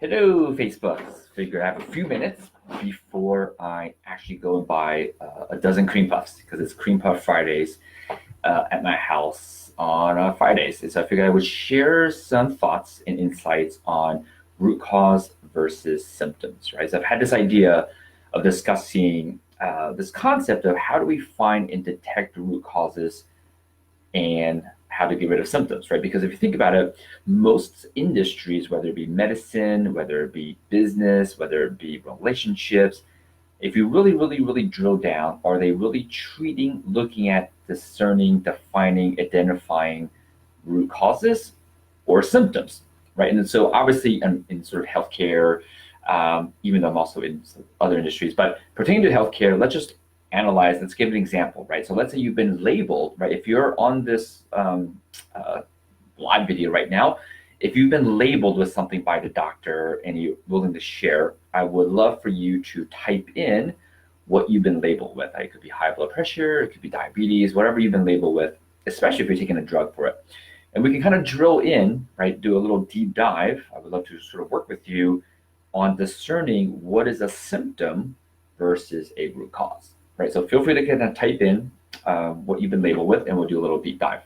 Hello, Facebook. Figure I have a few minutes before I actually go and buy a dozen cream puffs because it's Cream Puff Fridays at my house on Fridays. And so I figured I would share some thoughts and insights on root cause versus symptoms, right? So I've had this idea of discussing this concept of how do we find and detect root causes and how to get rid of symptoms, right? Because if you think about it, most industries, whether it be medicine, whether it be business, whether it be relationships, if you really drill down, are they really treating, looking at, discerning, defining, identifying root causes or symptoms, right? And so obviously in sort of healthcare, even though I'm also in other industries, but pertaining to healthcare, let's give an example, right? So let's say you've been labeled, right? If you're on this live video right now, if you've been labeled with something by the doctor and you're willing to share, I would love for you to type in what you've been labeled with. It could be high blood pressure, it could be diabetes, whatever you've been labeled with, especially if you're taking a drug for it. And we can kind of drill in, right? Do a little deep dive. I would love to sort of work with you on discerning what is a symptom versus a root cause, right? So feel free to kind of type in what you've been labeled with, and we'll do a little deep dive.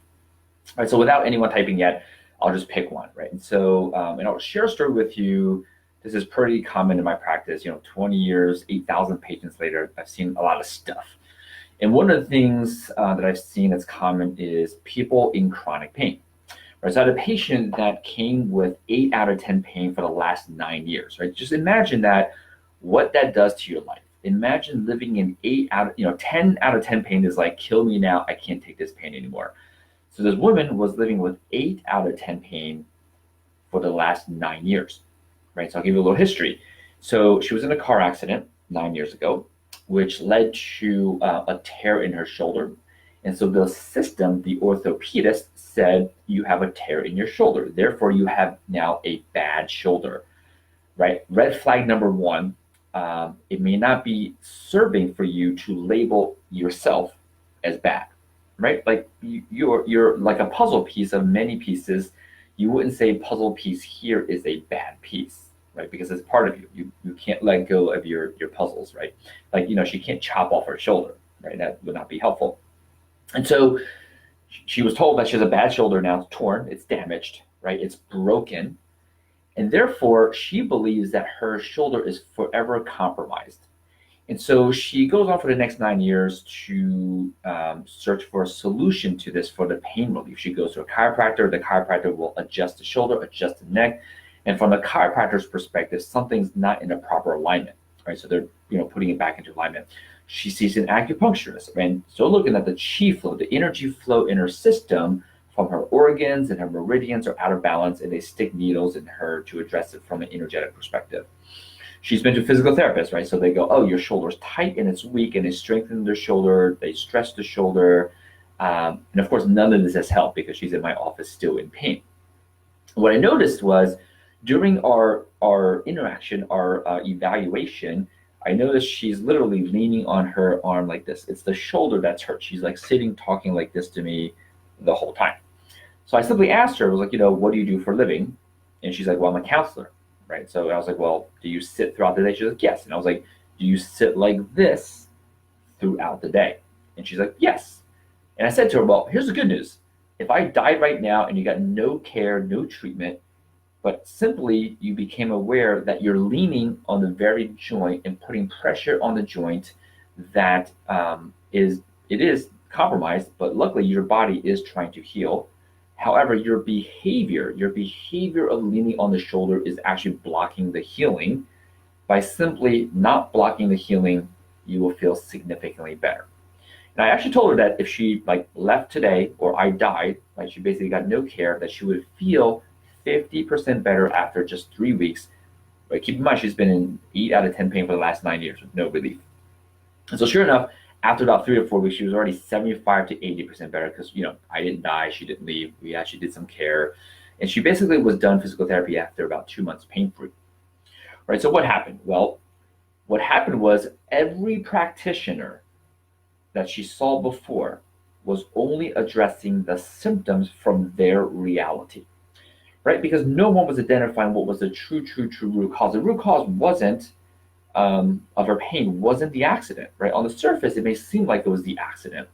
All right, so without anyone typing yet, I'll just pick one, right? And so, and I'll share a story with you. This is pretty common in my practice. 20 years, 8,000 patients later, I've seen a lot of stuff. And one of the things that I've seen that's common is people in chronic pain. Right? So I had a patient that came with 8 out of 10 pain for the last 9 years, right? Just imagine that, what that does to your life. Imagine living in 10 out of 10 pain is like, kill me now, I can't take this pain anymore. So this woman was living with 8 out of 10 pain for the last 9 years, right? So I'll give you a little history. So she was in a car accident 9 years ago, which led to a tear in her shoulder. And so the orthopedist said, you have a tear in your shoulder. Therefore, you have now a bad shoulder, right? Red flag number one, it may not be serving for you to label yourself as bad, right? Like you're like a puzzle piece of many pieces. You wouldn't say puzzle piece here is a bad piece, right? Because it's part of you. You can't let go of your puzzles, right? Like, she can't chop off her shoulder, right? That would not be helpful. And so she was told that she has a bad shoulder now. It's torn, it's damaged, right? It's broken. And therefore, she believes that her shoulder is forever compromised. And so she goes on for the next 9 years to search for a solution to this for the pain relief. She goes to a chiropractor. The chiropractor will adjust the shoulder, adjust the neck. And from the chiropractor's perspective, something's not in a proper alignment, right? So they're putting it back into alignment. She sees an acupuncturist, and so looking at the chi flow, the energy flow in her system from her organs and her meridians are out of balance, and they stick needles in her to address it from an energetic perspective. She's been to physical therapists, right? So they go, oh, your shoulder's tight and it's weak, and they strengthen the shoulder, they stretch the shoulder. And of course, none of this has helped because she's in my office still in pain. What I noticed was during our interaction, our evaluation, I noticed she's literally leaning on her arm like this. It's the shoulder that's hurt. She's like sitting, talking like this to me the whole time. So I simply asked her, I was like, what do you do for a living? And she's like, well, I'm a counselor, right? So I was like, well, do you sit throughout the day? She's like, yes. And I was like, do you sit like this throughout the day? And she's like, yes. And I said to her, well, here's the good news. If I died right now and you got no care, no treatment, but simply you became aware that you're leaning on the very joint and putting pressure on the joint that is compromised, but luckily your body is trying to heal. However, your behavior of leaning on the shoulder is actually blocking the healing. By simply not blocking the healing, you will feel significantly better. And I actually told her that if she left today or I died, right, she basically got no care, that she would feel 50% better after just 3 weeks. But keep in mind, she's been in 8 out of 10 pain for the last 9 years with no relief. And so sure enough, after about 3 or 4 weeks, she was already 75 to 80% better because, I didn't die, she didn't leave. We actually did some care. And she basically was done physical therapy after about 2 months pain-free. Right, so what happened? Well, what happened was every practitioner that she saw before was only addressing the symptoms from their reality. right? Because no one was identifying what was the true root cause. The root cause wasn't of her pain wasn't the accident, right? On the surface, it may seem like it was the accident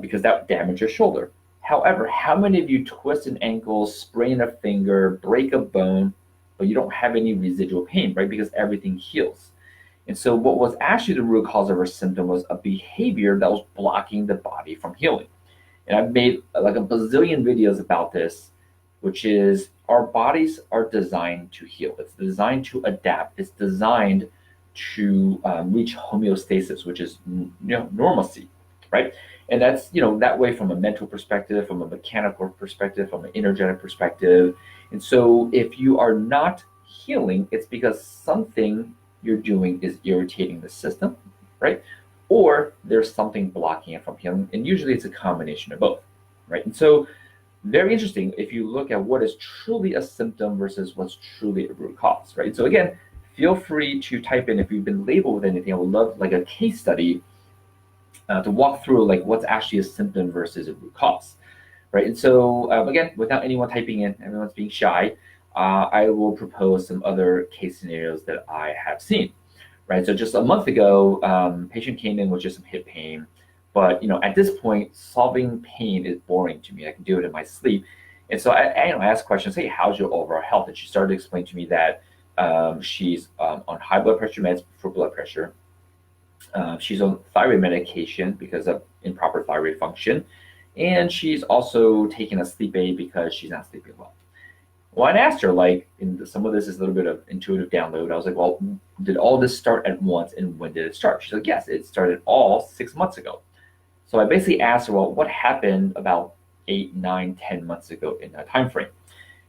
because that damaged her shoulder. However, how many of you twist an ankle, sprain a finger, break a bone, but you don't have any residual pain, right? Because everything heals. And so, what was actually the root cause of her symptom was a behavior that was blocking the body from healing. And I've made like a bazillion videos about this, which is our bodies are designed to heal. It's designed to adapt. It's designed to reach homeostasis, which is normalcy, right? And that's that way from a mental perspective, from a mechanical perspective, from an energetic perspective. And so if you are not healing, it's because something you're doing is irritating the system, right? Or there's something blocking it from healing. And usually it's a combination of both, right? And so very interesting if you look at what is truly a symptom versus what's truly a root cause, right? So again, feel free to type in if you've been labeled with anything. I would love like a case study to walk through like what's actually a symptom versus a root cause, right? And so again, without anyone typing in, everyone's being shy, I will propose some other case scenarios that I have seen, right? So just a month ago, patient came in with just some hip pain, but at this point, solving pain is boring to me. I can do it in my sleep, and so I asked questions. Hey, how's your overall health? And she started to explain to me that she's on high blood pressure meds for blood pressure. She's on thyroid medication because of improper thyroid function, and she's also taking a sleep aid because she's not sleeping well. Well, I asked her, like, some of this is a little bit of intuitive download. I was like, well, did all this start at once, and when did it start? She's like, yes, it started all 6 months ago. So I basically asked her, well, what happened about 8, 9, 10 months ago in that time frame?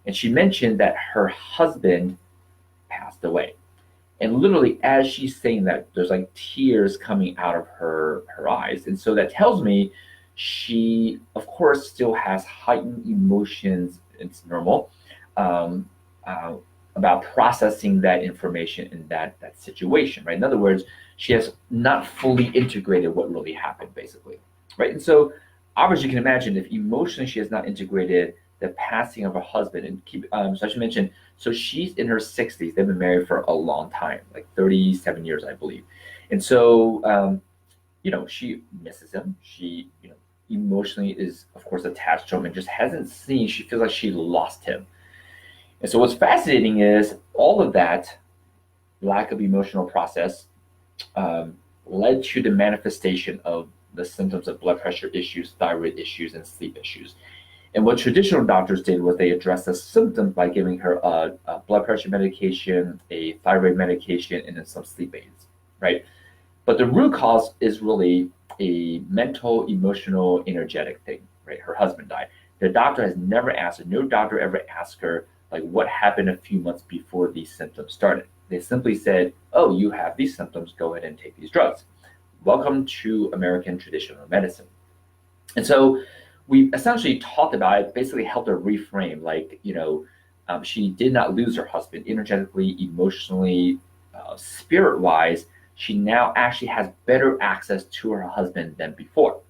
And she mentioned that her husband passed away. And literally, as she's saying that, there's like tears coming out of her eyes. And so that tells me she, of course, still has heightened emotions. It's normal. About processing that information in that situation, right? In other words, she has not fully integrated what really happened, basically, right? And so, obviously, you can imagine if emotionally she has not integrated the passing of her husband, and so I should mention, so she's in her 60s. They've been married for a long time, like 37 years, I believe, and so she misses him. She emotionally is, of course, attached to him, and just hasn't seen. She feels like she lost him. And so what's fascinating is all of that lack of emotional process led to the manifestation of the symptoms of blood pressure issues, thyroid issues, and sleep issues. And what traditional doctors did was they addressed the symptoms by giving her a blood pressure medication, a thyroid medication, and then some sleep aids, right? But the root cause is really a mental, emotional, energetic thing, right? Her husband died. The doctor has never asked her, no doctor ever asked her, like, what happened a few months before these symptoms started. They simply said, oh, you have these symptoms, go ahead and take these drugs. Welcome to American traditional medicine. And so we essentially talked about it, basically helped her reframe, like, she did not lose her husband energetically, emotionally, spirit-wise. She now actually has better access to her husband than before,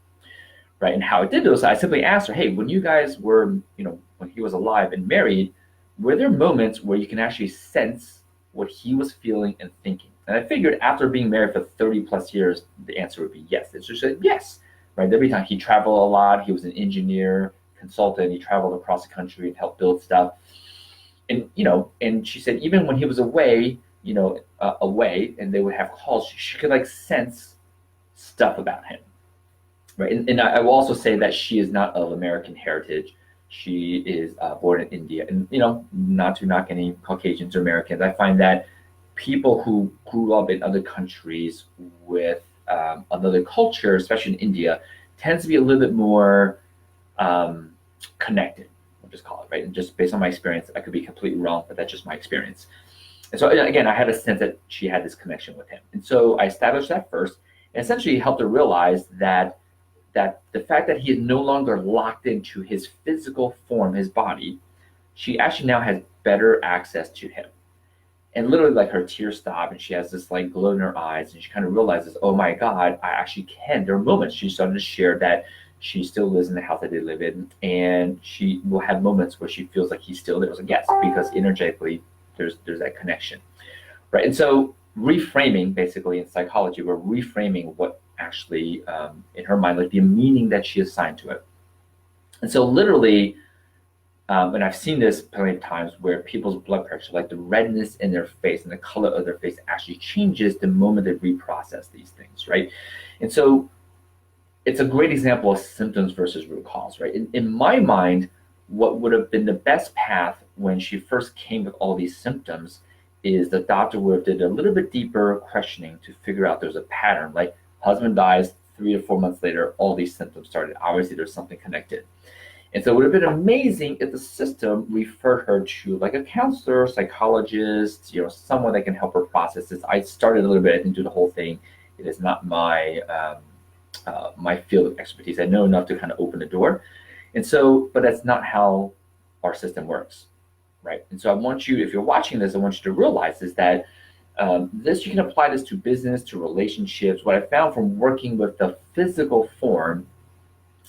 right? And how it did this, I simply asked her, hey, when you guys were, when he was alive and married, were there moments where you can actually sense what he was feeling and thinking? And I figured after being married for 30 plus years, the answer would be yes. And so she said yes, right? Every time he traveled a lot, he was an engineer, consultant, he traveled across the country and helped build stuff. And, and she said, even when he was away, away and they would have calls, she could like sense stuff about him, right? And I will also say that she is not of American heritage. She is born in India, and not to knock any Caucasians or Americans. I find that people who grew up in other countries with another culture, especially in India, tends to be a little bit more connected. I'll just call it, right? And just based on my experience, I could be completely wrong, but that's just my experience. And so again, I had a sense that she had this connection with him, and so I established that first, and essentially helped her realize that the fact that he is no longer locked into his physical form, his body, she actually now has better access to him. And literally, like, her tears stop and she has this like glow in her eyes, and she kind of realizes, oh my God, I actually can. There are moments she started to share that She still lives in the house that they live in, and she will have moments where she feels like he's still there as a guest because energetically there's that connection, right? And so reframing, basically in psychology, we're reframing what actually in her mind, like the meaning that she assigned to it. And so literally, and I've seen this plenty of times where people's blood pressure, like the redness in their face and the color of their face, actually changes the moment they reprocess these things, right? And so it's a great example of symptoms versus root cause, right? In my mind, what would have been the best path when she first came with all these symptoms is the doctor would have did a little bit deeper questioning to figure out there's a pattern. Like husband dies, 3 to 4 months later, all these symptoms started. Obviously, there's something connected. And so it would have been amazing if the system referred her to like a counselor, psychologist, someone that can help her process this. I started a little bit, I didn't do the whole thing. It is not my my field of expertise. I know enough to kind of open the door. And so, but that's not how our system works, right? And so I want you, if you're watching this, I want you to realize is that you can apply this to business, to relationships. What I found from working with the physical form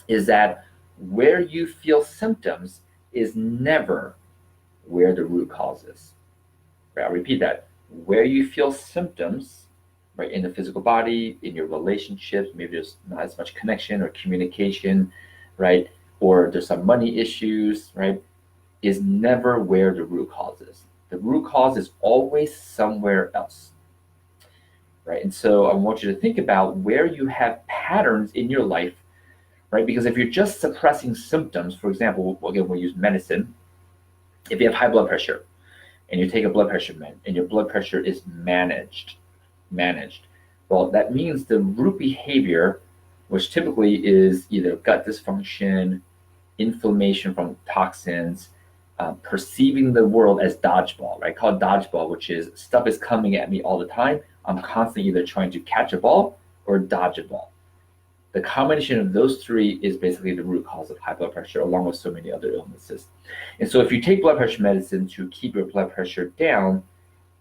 is that where you feel symptoms is never where the root cause is. Right? I'll repeat that. Where you feel symptoms, right, in the physical body, in your relationships, maybe there's not as much connection or communication, right, or there's some money issues, right, is never where the root cause is. The root cause is always somewhere else, right? And so I want you to think about where you have patterns in your life, right? Because if you're just suppressing symptoms, for example, again, we'll use medicine. If you have high blood pressure and you take a blood pressure med and your blood pressure is managed, well, that means the root behavior, which typically is either gut dysfunction, inflammation from toxins, perceiving the world as dodgeball, right? Called dodgeball, which is stuff is coming at me all the time. I'm constantly either trying to catch a ball or dodge a ball. The combination of those three is basically the root cause of high blood pressure, along with so many other illnesses. And so if you take blood pressure medicine to keep your blood pressure down,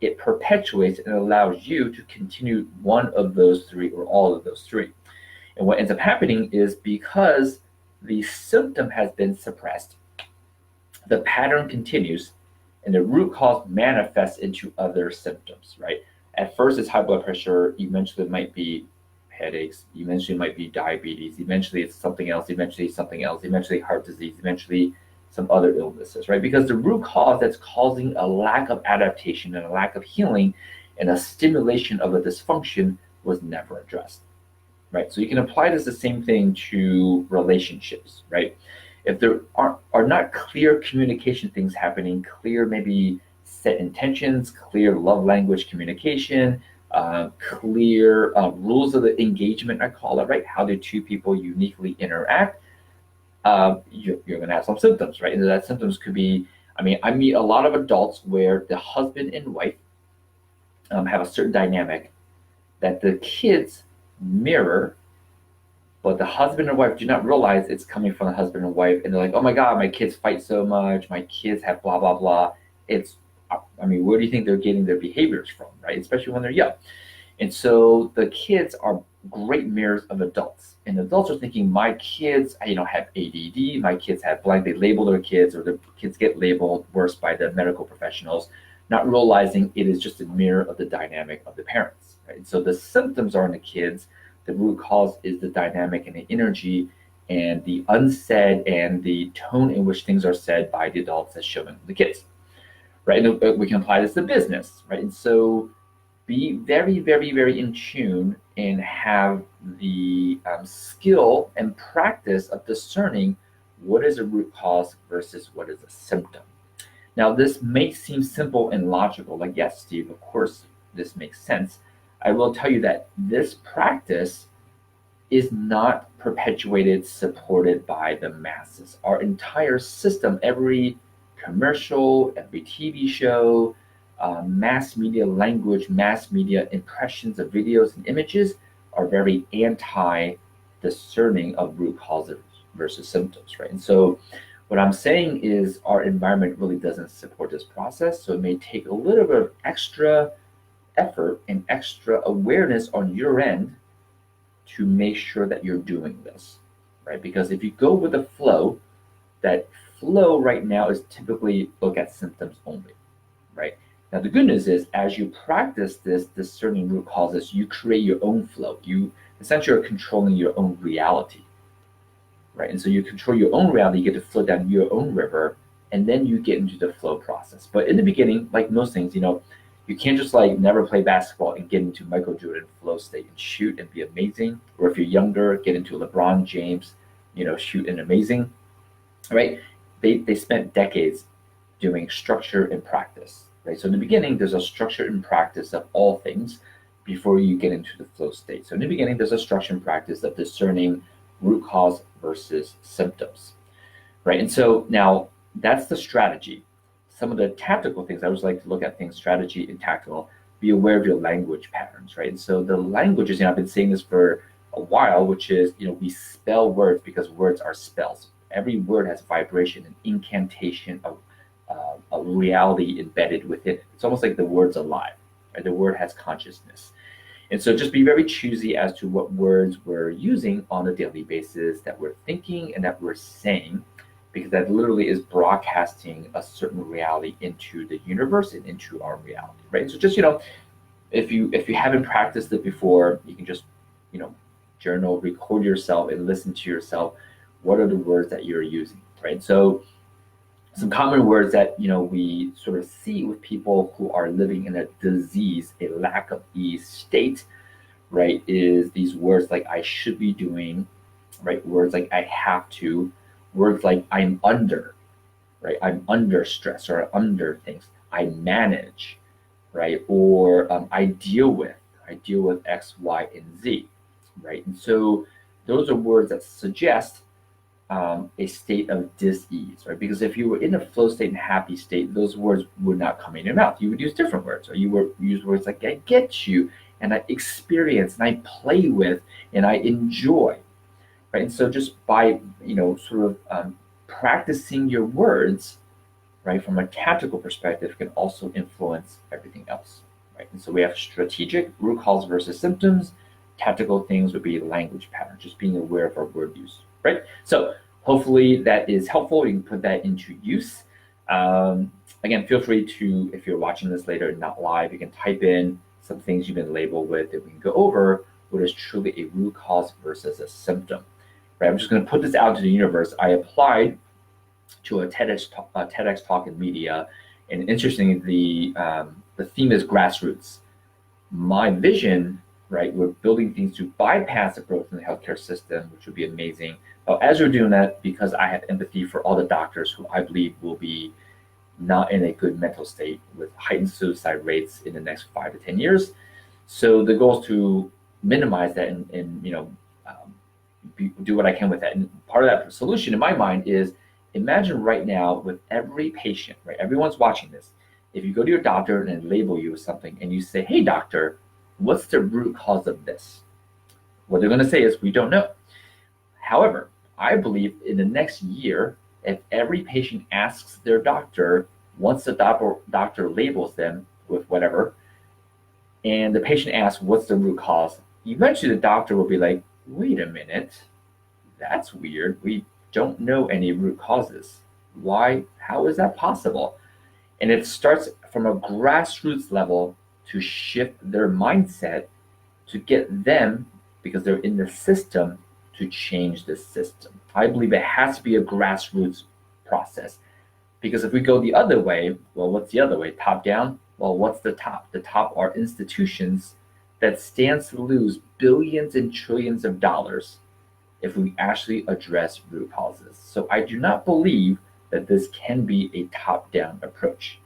it perpetuates and allows you to continue one of those three or all of those three. And what ends up happening is because the symptom has been suppressed, the pattern continues and the root cause manifests into other symptoms, right? At first it's high blood pressure, eventually it might be headaches, eventually it might be diabetes, eventually it's something else, eventually heart disease, eventually some other illnesses, right? Because the root cause that's causing a lack of adaptation and a lack of healing and a stimulation of a dysfunction was never addressed, right? So you can apply this the same thing to relationships, right? If there are not clear communication things happening, clear maybe set intentions, clear love language communication, clear rules of the engagement, I call it, right? How do two people uniquely interact? You're going to have some symptoms, right? And that symptoms could be, I meet a lot of adults where the husband and wife have a certain dynamic that the kids mirror, but the husband and wife do not realize it's coming from the husband and wife. And they're like, oh my God, my kids fight so much. My kids have blah, blah, blah. Where do you think they're getting their behaviors from, right? Especially when they're young. And so the kids are great mirrors of adults. And adults are thinking, my kids, have ADD, my kids have blank, they label their kids, or the kids get labeled worse by the medical professionals, not realizing it is just a mirror of the dynamic of the parents, right? And so the symptoms are in the kids, the root cause is the dynamic and the energy and the unsaid and the tone in which things are said by the adults as shown in the kids, right? And we can apply this to business, right? And so be very, very, very in tune and have the skill and practice of discerning what is a root cause versus what is a symptom. Now, this may seem simple and logical, like, yes, Steve, of course, this makes sense. I will tell you that this practice is not perpetuated, supported by the masses. Our entire system, every commercial, every TV show, mass media language, mass media impressions of videos and images are very anti-discerning of root causes versus symptoms, right? And so what I'm saying is our environment really doesn't support this process, so it may take a little bit of extra effort and extra awareness on your end to make sure that you're doing this, right? Because if you go with the flow, that flow right now is typically look at symptoms only, right? Now, the good news is as you practice this discerning root causes, you create your own flow. You essentially are controlling your own reality, right? And so you control your own reality, you get to flow down your own river, and then you get into the flow process. But in the beginning, like most things, you can't just like never play basketball and get into Michael Jordan flow state and shoot and be amazing. Or if you're younger, get into LeBron James, shoot and amazing, right? They spent decades doing structure and practice, right? So in the beginning, there's a structure and practice of all things before you get into the flow state. So in the beginning, there's a structure and practice of discerning root cause versus symptoms, right? And so now that's the strategy. Some of the tactical things, I always like to look at things, strategy and tactical, be aware of your language patterns, right? And so the languages, I've been saying this for a while, which is, we spell words because words are spells. Every word has vibration, an incantation, a reality embedded within it. It's almost like the word's alive, right? The word has consciousness. And so just be very choosy as to what words we're using on a daily basis, that we're thinking and that we're saying, because that literally is broadcasting a certain reality into the universe and into our reality, right? So just, if you haven't practiced it before, you can just, journal, record yourself and listen to yourself. What are the words that you're using, right? So some common words that we sort of see with people who are living in a disease, a lack of ease state, right, is these words like I should be doing, right? Words like I have to, words like I'm under, right? I'm under stress or under things. I manage, right? Or I deal with X, Y, and Z, right? And so those are words that suggest a state of dis-ease, right? Because if you were in a flow state and happy state, those words would not come in your mouth. You would use different words, or you would use words like I get you, and I experience, and I play with, and I enjoy, right? And so just by sort of practicing your words, right, from a tactical perspective, can also influence everything else, right? And so we have strategic root cause versus symptoms. Tactical things would be language patterns, just being aware of our word use, right? So hopefully that is helpful. You can put that into use. Again, feel free to, if you're watching this later and not live, you can type in some things you've been labeled with, and we can go over what is truly a root cause versus a symptom, right? I'm just going to put this out to the universe. I applied to a TEDx talk in media, and interestingly, the theme is grassroots. My vision, right, we're building things to bypass the growth in the healthcare system, which would be amazing. But as we're doing that, because I have empathy for all the doctors who I believe will be not in a good mental state with heightened suicide rates in the next 5 to 10 years. So the goal is to minimize that and do what I can with that. And part of that solution in my mind is, imagine right now with every patient, right? Everyone's watching this. If you go to your doctor and label you with something and you say, hey doctor, what's the root cause of this? What they're going to say is, we don't know. However, I believe in the next year, if every patient asks their doctor, once the doctor labels them with whatever, and the patient asks, what's the root cause? Eventually the doctor will be like, wait a minute, that's weird. We don't know any root causes. Why? How is that possible? And it starts from a grassroots level to shift their mindset to get them, because they're in the system, to change the system. I believe it has to be a grassroots process, because if we go the other way, well, what's the other way? Top down? Well, what's the top? The top are institutions that stands to lose billions and trillions of dollars if we actually address root causes. So I do not believe that this can be a top-down approach.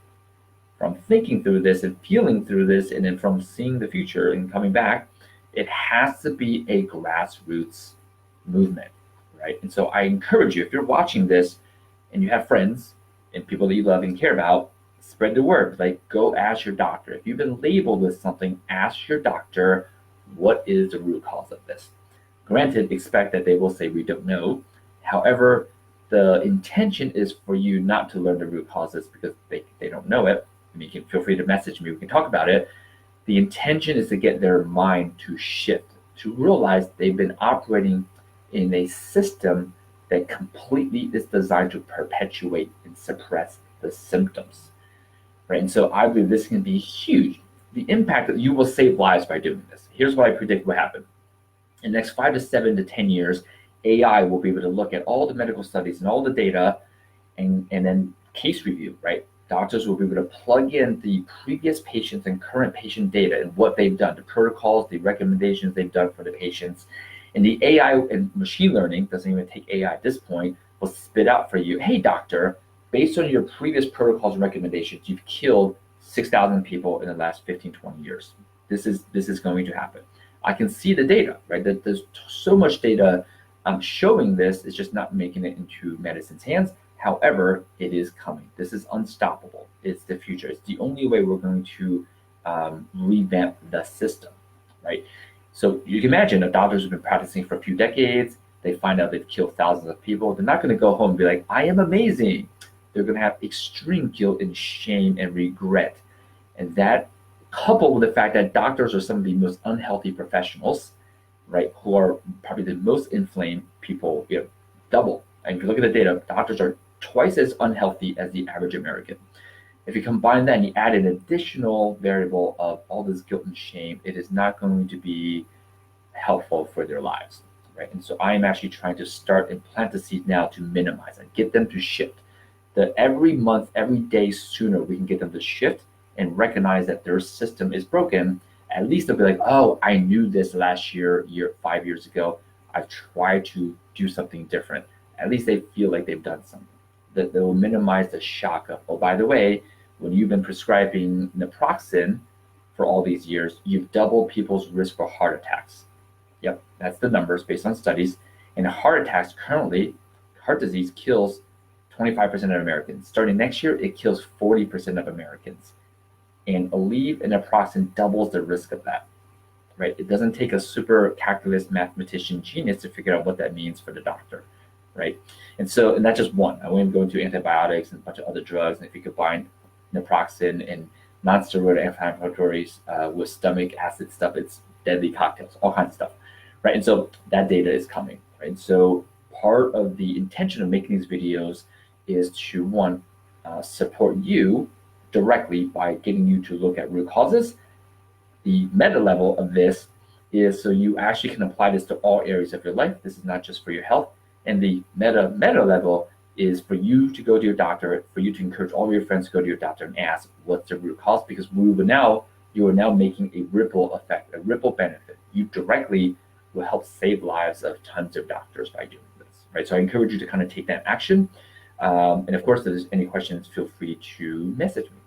From thinking through this and feeling through this, and then from seeing the future and coming back, it has to be a grassroots movement, right? And so I encourage you, if you're watching this and you have friends and people that you love and care about, spread the word. Like, go ask your doctor. If you've been labeled with something, ask your doctor, what is the root cause of this? Granted, expect that they will say, we don't know. However, the intention is for you not to learn the root causes because they don't know it. And you can feel free to message me. We can talk about it. The intention is to get their mind to shift, to realize they've been operating in a system that completely is designed to perpetuate and suppress the symptoms, right? And so I believe this can be huge. The impact that you will save lives by doing this. Here's what I predict will happen. In the next 5 to 7 to 10 years, AI will be able to look at all the medical studies and all the data and then case review, right? Doctors will be able to plug in the previous patients and current patient data and what they've done, the protocols, the recommendations they've done for the patients. And the AI and machine learning, doesn't even take AI at this point, will spit out for you, hey doctor, based on your previous protocols and recommendations, you've killed 6,000 people in the last 15, 20 years. This is going to happen. I can see the data, right? That there's so much data showing this, it's just not making it into medicine's hands. However, it is coming. This is unstoppable. It's the future. It's the only way we're going to revamp the system, right? So you can imagine the doctors have been practicing for a few decades. They find out they've killed thousands of people. They're not going to go home and be like, I am amazing. They're going to have extreme guilt and shame and regret. And that, coupled with the fact that doctors are some of the most unhealthy professionals, right, who are probably the most inflamed people, double. And if you look at the data, doctors are twice as unhealthy as the average American. If you combine that and you add an additional variable of all this guilt and shame, it is not going to be helpful for their lives, right? And so I am actually trying to start and plant the seed now to minimize and get them to shift. That every month, every day sooner we can get them to shift and recognize that their system is broken. At least they'll be like, oh, I knew this last year, 5 years ago. I've tried to do something different. At least they feel like they've done something. That they will minimize the shock of, oh, by the way, when you've been prescribing naproxen for all these years, you've doubled people's risk for heart attacks. Yep, that's the numbers based on studies. And heart attacks currently, heart disease kills 25% of Americans. Starting next year, it kills 40% of Americans. And Aleve and naproxen doubles the risk of that, right? It doesn't take a super calculus mathematician genius to figure out what that means for the doctor, right? And that's just one. I won't go into antibiotics and a bunch of other drugs. And if you combine naproxen and non-steroidal anti-inflammatories with stomach acid stuff, it's deadly cocktails, all kinds of stuff, right? And so that data is coming, right? And so part of the intention of making these videos is to, one, support you directly by getting you to look at root causes. The meta level of this is so you actually can apply this to all areas of your life. This is not just for your health. And the meta level is for you to go to your doctor, for you to encourage all of your friends to go to your doctor and ask what's the root cause, because you are now making a ripple effect, a ripple benefit. You directly will help save lives of tons of doctors by doing this, right? So I encourage you to kind of take that action. And of course, if there's any questions, feel free to message me.